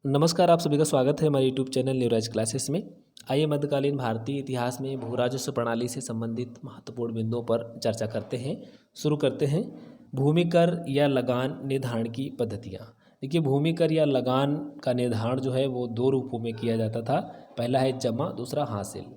नमस्कार, आप सभी का स्वागत है हमारे यूट्यूब चैनल न्यूराज क्लासेस में। आइए मध्यकालीन भारतीय इतिहास में भू राजस्व प्रणाली से संबंधित महत्वपूर्ण बिंदुओं पर चर्चा करते हैं। शुरू करते हैं भूमि कर या लगान निर्धारण की पद्धतियाँ। देखिए, भूमि कर या लगान का निर्धारण जो है वो दो रूपों में किया जाता था। पहला है जमा, दूसरा हासिल।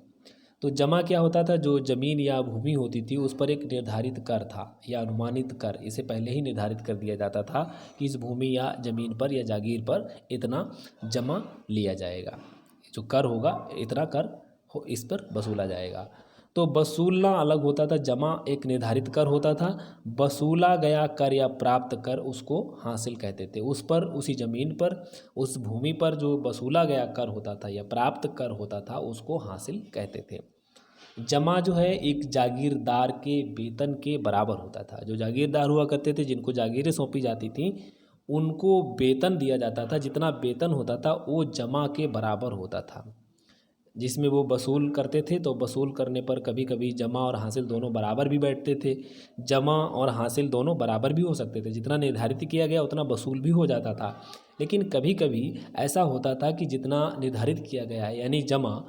तो जमा क्या होता था, जो जमीन या भूमि होती थी उस पर एक निर्धारित कर था या अनुमानित कर, इसे पहले ही निर्धारित कर दिया जाता था कि इस भूमि या जमीन पर या जागीर पर इतना जमा लिया जाएगा, जो कर होगा इतना कर इस पर वसूला जाएगा। तो वसूलना अलग होता था, जमा एक निर्धारित कर होता था, वसूला गया कर या प्राप्त कर उसको हासिल कहते थे। उस पर, उसी ज़मीन पर, उस भूमि पर जो वसूला गया कर होता था या प्राप्त कर होता था उसको हासिल कहते थे। जमा जो है एक जागीरदार के वेतन के बराबर होता था। जो जागीरदार हुआ करते थे, जिनको जागीरें सौंपी जाती थी, उनको वेतन दिया जाता था। जितना वेतन होता था वो जमा के बराबर होता था, जिसमें वो वसूल करते थे। तो वसूल करने पर कभी कभी जमा और हासिल दोनों बराबर भी बैठते थे। जमा और हासिल दोनों बराबर भी हो सकते थे, जितना निर्धारित किया गया उतना वसूल भी हो जाता था। लेकिन कभी कभी ऐसा होता था कि जितना निर्धारित किया गया है यानी जमा,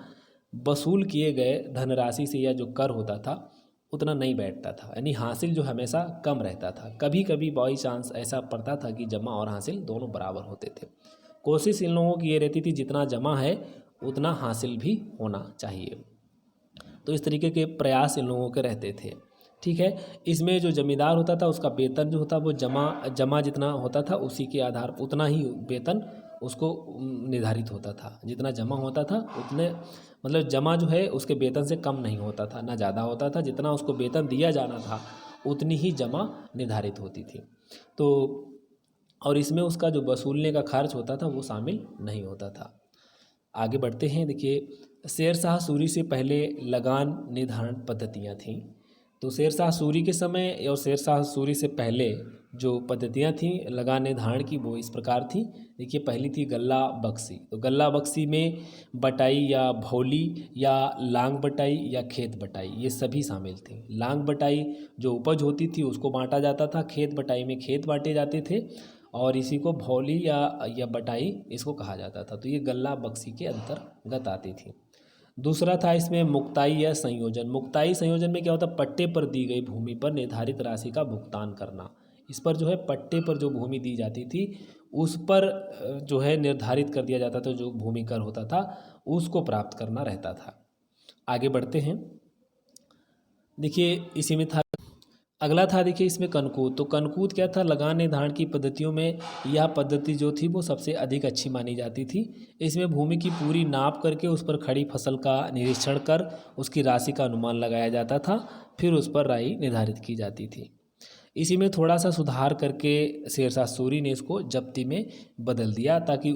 वसूल किए गए धनराशि से या जो कर होता था उतना नहीं बैठता था, यानी हासिल जो हमेशा कम रहता था। कभी कभी बाई चांस ऐसा पड़ता था कि जमा और हासिल दोनों बराबर होते थे। कोशिश इन लोगों की ये रहती थी जितना जमा है उतना हासिल भी होना चाहिए। तो इस तरीके के प्रयास इन लोगों के रहते थे। ठीक है, इसमें जो जमींदार होता था उसका वेतन जो होता वो जमा जितना होता था उसी के आधार उतना ही वेतन उसको निर्धारित होता था। जितना जमा होता था उतने, मतलब जमा जो है उसके वेतन से कम नहीं होता था, ना ज़्यादा होता था। जितना उसको वेतन दिया जाना था उतनी ही जमा निर्धारित होती थी। तो और इसमें उसका जो वसूलने का खर्च होता था वो शामिल नहीं होता था। आगे बढ़ते हैं। देखिए, शेरशाह सूरी से पहले लगान निर्धारण पद्धतियाँ थीं। तो शेरशाह सूरी के समय और शेरशाह सूरी से पहले जो पद्धतियाँ थीं लगान निर्धारण की वो इस प्रकार थीं। देखिए, पहली थी गल्ला बक्सी। तो गल्ला बक्सी में बटाई या भौली या लांग बटाई या खेत बटाई ये सभी शामिल थे। लांग बटाई जो उपज होती थी उसको बांटा जाता था, खेत बटाई में खेत बांटे जाते थे, और इसी को भौली या बटाई इसको कहा जाता था। तो ये गल्ला बक्सी के अंतर्गत आती थी। दूसरा था इसमें मुक्ताई या संयोजन। मुक्ताई संयोजन में क्या होता, पट्टे पर दी गई भूमि पर निर्धारित राशि का भुगतान करना। इस पर जो है पट्टे पर जो भूमि दी जाती थी उस पर जो है निर्धारित कर दिया जाता था, जो भूमि कर होता था उसको प्राप्त करना रहता था। आगे बढ़ते हैं। देखिए, इसी में था अगला था, देखिए इसमें कनकूद। तो कनकूद क्या था, लगान निर्धारण की पद्धतियों में यह पद्धति जो थी वो सबसे अधिक अच्छी मानी जाती थी। इसमें भूमि की पूरी नाप करके उस पर खड़ी फसल का निरीक्षण कर उसकी राशि का अनुमान लगाया जाता था, फिर उस पर राशि निर्धारित की जाती थी। इसी में थोड़ा सा सुधार करके शेरशाह सूरी ने इसको जब्ती में बदल दिया ताकि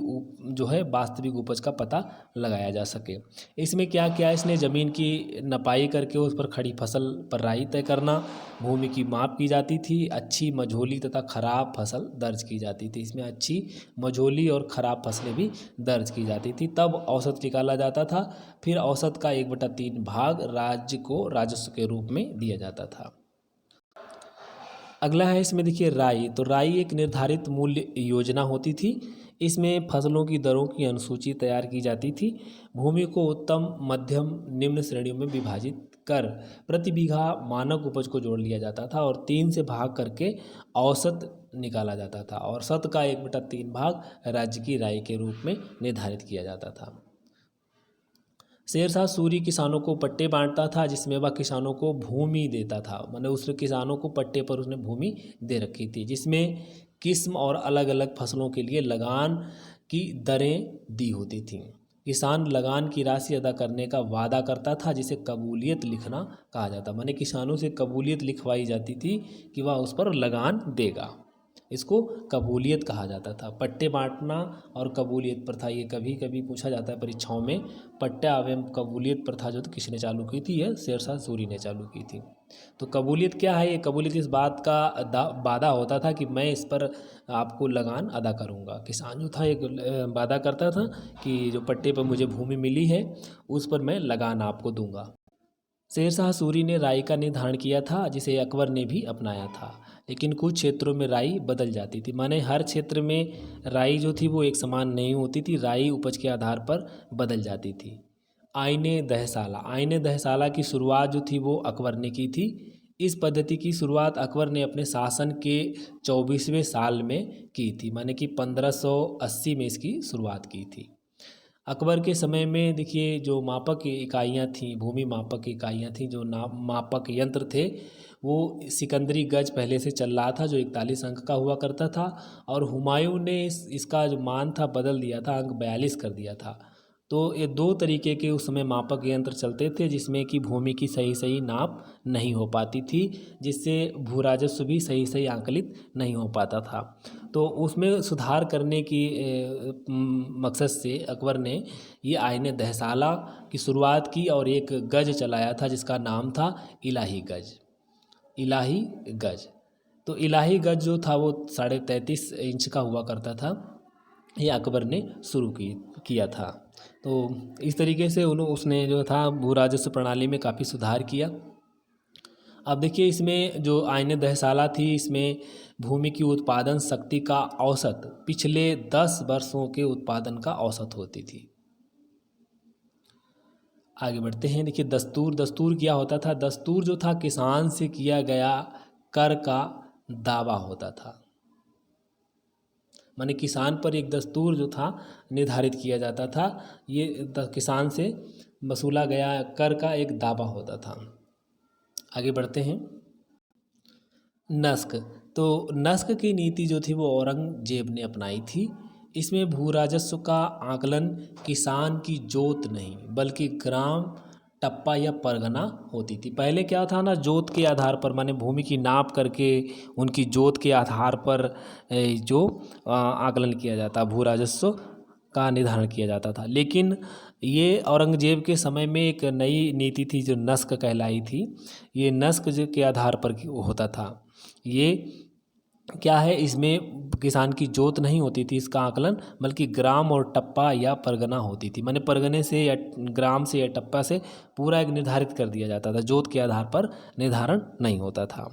जो है वास्तविक उपज का पता लगाया जा सके। इसमें क्या क्या, इसने ज़मीन की नपाई करके उस पर खड़ी फसल पर राई तय करना, भूमि की माप की जाती थी, अच्छी मझोली तथा खराब फसल दर्ज की जाती थी। इसमें अच्छी मझोली और ख़राब फसलें भी दर्ज की जाती थी। तब औसत निकाला जाता था, फिर औसत का 1/3 भाग राज्य को राजस्व के रूप में दिया जाता था। अगला है इसमें देखिए राई। तो राई एक निर्धारित मूल्य योजना होती थी। इसमें फसलों की दरों की अनुसूची तैयार की जाती थी। भूमि को उत्तम, मध्यम, निम्न श्रेणियों में विभाजित कर प्रति बीघा मानक उपज को जोड़ लिया जाता था और 3 से भाग करके औसत निकाला जाता था। औसत का 1/3 भाग राज्य की राई के रूप में निर्धारित किया जाता था। शेरशाह सूरी किसानों को पट्टे बांटता था, जिसमें वह किसानों को भूमि देता था। मतलब उस किसानों को पट्टे पर उसने भूमि दे रखी थी, जिसमें किस्म और अलग अलग फसलों के लिए लगान की दरें दी होती थीं। किसान लगान की राशि अदा करने का वादा करता था, जिसे कबूलियत लिखना कहा जाता। माने किसानों से कबूलियत लिखवाई जाती थी कि वह उस पर लगान देगा। इसको कबूलियत कहा जाता था। पट्टे बांटना और कबूलियत प्रथा, ये कभी कभी पूछा जाता है परीक्षाओं में। पट्टा एवं कबूलियत प्रथा जो किसने चालू की थी, यह शेरशाह सूरी ने चालू की थी। तो कबूलियत क्या है, ये कबूलियत इस बात का वादा होता था कि मैं इस पर आपको लगान अदा करूँगा। किसान जो था एक वादा करता था कि जो पट्टे पर मुझे भूमि मिली है उस पर मैं लगान आपको दूंगा। शेरशाह सूरी ने राई का निर्धारण किया था, जिसे अकबर ने भी अपनाया था, लेकिन कुछ क्षेत्रों में राई बदल जाती थी। माने हर क्षेत्र में राई जो थी वो एक समान नहीं होती थी, राई उपज के आधार पर बदल जाती थी। आईने दहसाला, आईने दहसाला की शुरुआत जो थी वो अकबर ने की थी। इस पद्धति की शुरुआत अकबर ने अपने शासन के 24वें साल में की थी, माने कि 1580 में इसकी शुरुआत की थी। अकबर के समय में देखिए जो मापक इकाइयाँ थीं, भूमि मापक इकाइयाँ थीं, जो मापक यंत्र थे, वो सिकंदरी गज पहले से चल रहा था जो 41 अंक का हुआ करता था, और हुमायूं ने इसका जो मान था बदल दिया था, अंक 42 कर दिया था। तो ये दो तरीके के उस समय मापक यंत्र चलते थे, जिसमें कि भूमि की सही सही नाप नहीं हो पाती थी, जिससे भू राजस्व भी सही सही आंकलित नहीं हो पाता था। तो उसमें सुधार करने की मकसद से अकबर ने ये आईने दहसाला की शुरुआत की और एक गज चलाया था जिसका नाम था इलाही गज। इलाही गज, तो इलाही गज जो था वो 33.5 इंच का हुआ करता था। ये अकबर ने शुरू किया था। तो इस तरीके से उसने जो था भू राजस्व प्रणाली में काफ़ी सुधार किया। अब देखिए इसमें जो आईने दहसाला थी, इसमें भूमि की उत्पादन शक्ति का औसत पिछले 10 वर्षों के उत्पादन का औसत होती थी। आगे बढ़ते हैं। देखिए दस्तूर क्या होता था? दस्तूर जो था किसान से किया गया कर का दावा होता था। माने किसान पर एक दस्तूर जो था निर्धारित किया जाता था, ये किसान से वसूला गया कर का एक दावा होता था। आगे बढ़ते हैं। नस्क, तो नस्क की नीति जो थी वो औरंगजेब ने अपनाई थी। इसमें भू राजस्व का आकलन किसान की जोत नहीं बल्कि ग्राम, टप्पा या परगना होती थी। पहले क्या था ना, जोत के आधार पर, माने भूमि की नाप करके उनकी जोत के आधार पर जो आकलन किया जाता, भू राजस्व का निर्धारण किया जाता था। लेकिन ये औरंगजेब के समय में एक नई नीति थी जो नस्क कहलाई थी। ये नस्क के आधार पर होता था। ये क्या है, इसमें किसान की जोत नहीं होती थी इसका आकलन, बल्कि ग्राम और टप्पा या परगना होती थी। माने परगने से या ग्राम से या टप्पा से पूरा एक निर्धारित कर दिया जाता था, जोत के आधार पर निर्धारण नहीं होता था।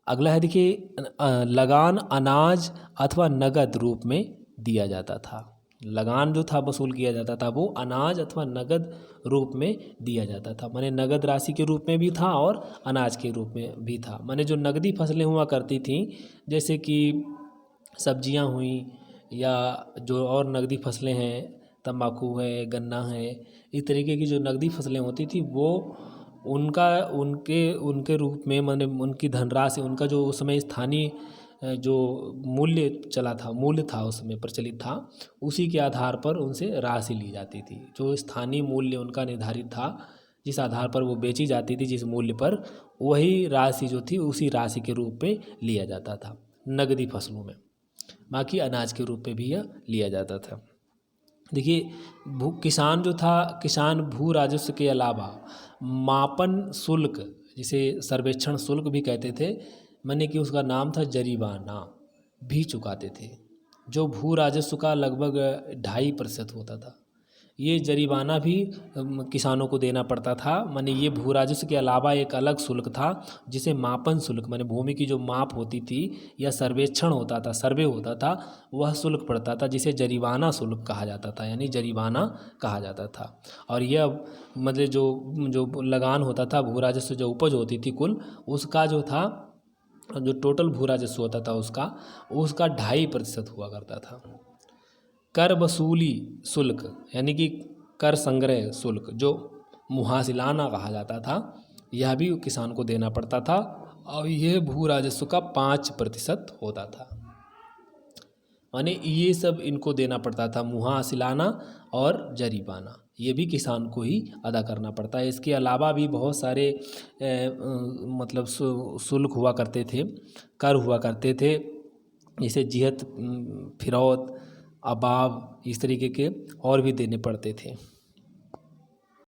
अगला है देखिए, लगान अनाज अथवा नगद रूप में दिया जाता था। लगान जो था वसूल किया जाता था वो अनाज अथवा नगद रूप में दिया जाता था। माने नगद राशि के रूप में भी था और अनाज के रूप में भी था। माने जो नगदी फसलें हुआ करती थीं, जैसे कि सब्जियां हुई या जो और नगदी फसलें हैं, तंबाकू है, गन्ना है, इस तरीके की जो नगदी फसलें होती थी वो उनके रूप में, माने उनकी धनराशि, उनका जो उस समय स्थानीय जो मूल्य चला था, मूल्य था उस समय प्रचलित था, उसी के आधार पर उनसे राशि ली जाती थी। जो स्थानीय मूल्य उनका निर्धारित था, जिस आधार पर वो बेची जाती थी, जिस मूल्य पर, वही राशि जो थी उसी राशि के रूप में लिया जाता था नगदी फसलों में। बाकी अनाज के रूप में भी यह लिया जाता था। देखिए किसान जो था, किसान भू राजस्व के अलावा मापन शुल्क, जिसे सर्वेक्षण शुल्क भी कहते थे, माने कि उसका नाम था जरीवाना, भी चुकाते थे, जो भू राजस्व का लगभग 2.5% होता था। ये जरीवाना भी किसानों को देना पड़ता था। माने ये भू राजस्व के अलावा एक अलग शुल्क था जिसे मापन शुल्क, माने भूमि की जो माप होती थी या सर्वेक्षण होता था, सर्वे होता था, वह शुल्क पड़ता था, जिसे जरीवाना शुल्क कहा जाता था, यानी जरीवाना कहा जाता था। और यह मतलब जो लगान होता था, भू राजस्व जो उपज होती थी कुल, उसका जो था, जो टोटल भू राजस्व होता था उसका 2.5% हुआ करता था। कर वसूली शुल्क यानी कि कर संग्रह शुल्क, जो मुहासिलाना कहा जाता था, यह भी किसान को देना पड़ता था और यह भू राजस्व का 5% होता था। माने ये सब इनको देना पड़ता था, मुहासिलाना और जरीबाना, ये भी किसान को ही अदा करना पड़ता है। इसके अलावा भी बहुत सारे मतलब शुल्क हुआ करते थे, कर हुआ करते थे, जैसे जिहत, फिरौत, अबाव, इस तरीके के और भी देने पड़ते थे।